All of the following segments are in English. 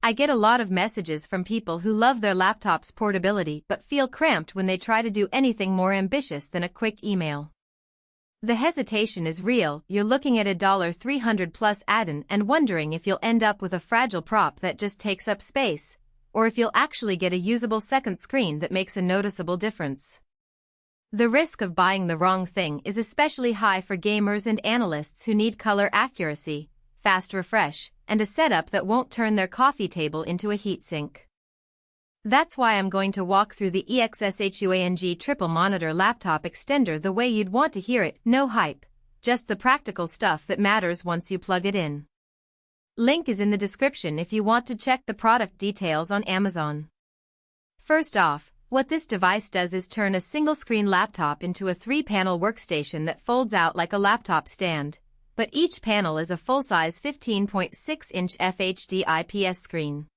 I get a lot of messages from people who love their laptop's portability but feel cramped when they try to do anything more ambitious than a quick email. The hesitation is real. You're looking at a $300 plus add-on and wondering if you'll end up with a fragile prop that just takes up space, or if you'll actually get a usable second screen that makes a noticeable difference. The risk of buying the wrong thing is especially high for gamers and analysts who need color accuracy, fast refresh, and a setup that won't turn their coffee table into a heatsink. That's why I'm going to walk through the EXSHUING triple monitor laptop extender the way you'd want to hear it. No hype, just the practical stuff that matters once you plug it in. Link is in the description if you want to check the product details on Amazon. First off, what this device does is turn a single-screen laptop into a 3-panel workstation that folds out like a laptop stand, but each panel is a full-size 15.6-inch FHD IPS screen.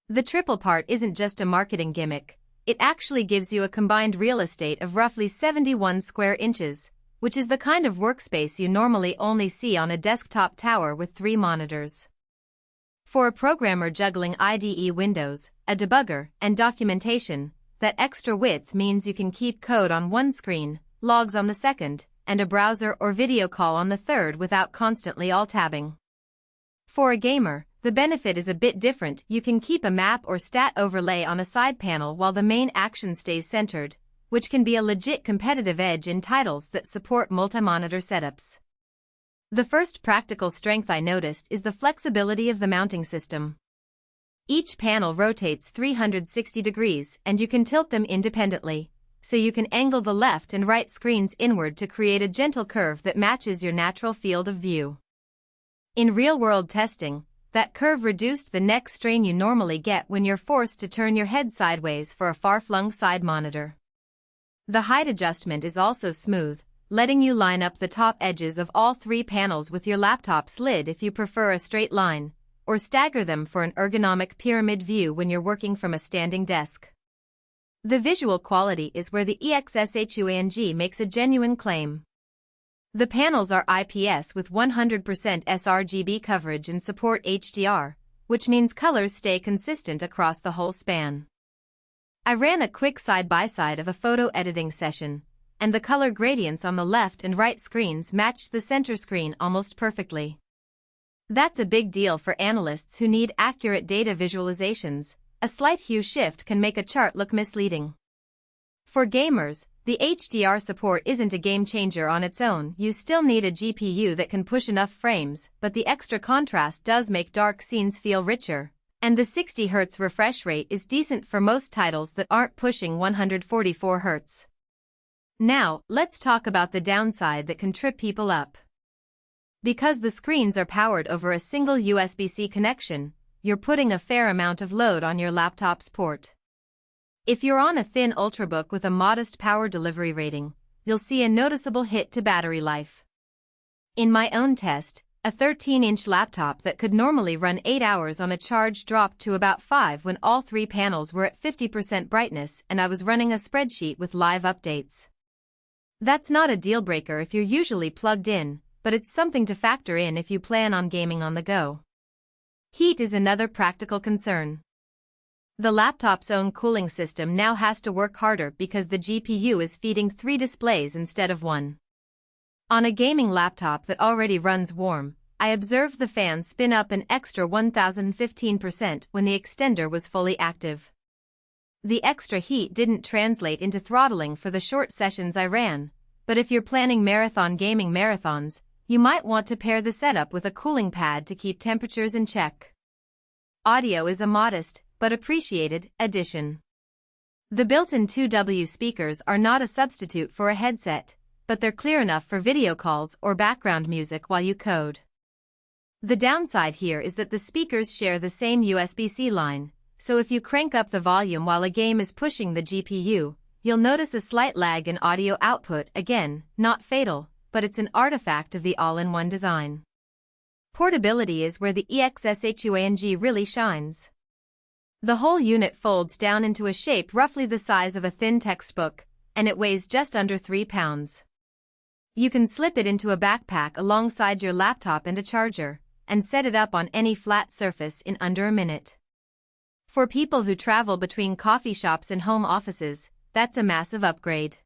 The triple part isn't just a marketing gimmick, it actually gives you a combined real estate of roughly 71 square inches, which is the kind of workspace you normally only see on a desktop tower with 3 monitors. For a programmer juggling IDE windows, a debugger, and documentation, that extra width means you can keep code on one screen, logs on the second, and a browser or video call on the third without constantly alt-tabbing. For a gamer, the benefit is a bit different. You can keep a map or stat overlay on a side panel while the main action stays centered, which can be a legit competitive edge in titles that support multi-monitor setups. The first practical strength I noticed is the flexibility of the mounting system. Each panel rotates 360 degrees and you can tilt them independently, so you can angle the left and right screens inward to create a gentle curve that matches your natural field of view. In real-world testing, that curve reduced the neck strain you normally get when you're forced to turn your head sideways for a far-flung side monitor. The height adjustment is also smooth, letting you line up the top edges of all 3 panels with your laptop's lid if you prefer a straight line, or stagger them for an ergonomic pyramid view when you're working from a standing desk. The visual quality is where the EXSHUING makes a genuine claim. The panels are IPS with 100% Srgb coverage and support HDR, which means colors stay consistent across the whole span. I ran a quick side-by-side of a photo editing session, and the color gradients on the left and right screens matched the center screen almost perfectly. That's a big deal for analysts who need accurate data visualizations. A slight hue shift can make a chart look misleading. For gamers, the HDR support isn't a game changer on its own. You still need a GPU that can push enough frames, but the extra contrast does make dark scenes feel richer, and the 60 Hz refresh rate is decent for most titles that aren't pushing 144 Hz. Now, let's talk about the downside that can trip people up. Because the screens are powered over a single USB-C connection, you're putting a fair amount of load on your laptop's port. If you're on a thin Ultrabook with a modest power delivery rating, you'll see a noticeable hit to battery life. In my own test, a 13-inch laptop that could normally run 8 hours on a charge dropped to about 5 when all 3 panels were at 50% brightness and I was running a spreadsheet with live updates. That's not a deal-breaker if you're usually plugged in, but it's something to factor in if you plan on gaming on the go. Heat is another practical concern. The laptop's own cooling system now has to work harder because the GPU is feeding 3 displays instead of 1. On a gaming laptop that already runs warm, I observed the fan spin up an extra 1015% when the extender was fully active. The extra heat didn't translate into throttling for the short sessions I ran, but if you're planning marathon gaming marathons, you might want to pair the setup with a cooling pad to keep temperatures in check. Audio is a modest, but appreciated, addition. The built-in 2W speakers are not a substitute for a headset, but they're clear enough for video calls or background music while you code. The downside here is that the speakers share the same USB-C line, so if you crank up the volume while a game is pushing the GPU, you'll notice a slight lag in audio output. Again, not fatal, but it's an artifact of the all-in-one design. Portability is where the EXSHUING really shines. The whole unit folds down into a shape roughly the size of a thin textbook, and it weighs just under 3 pounds. You can slip it into a backpack alongside your laptop and a charger, and set it up on any flat surface in under a minute. For people who travel between coffee shops and home offices, that's a massive upgrade.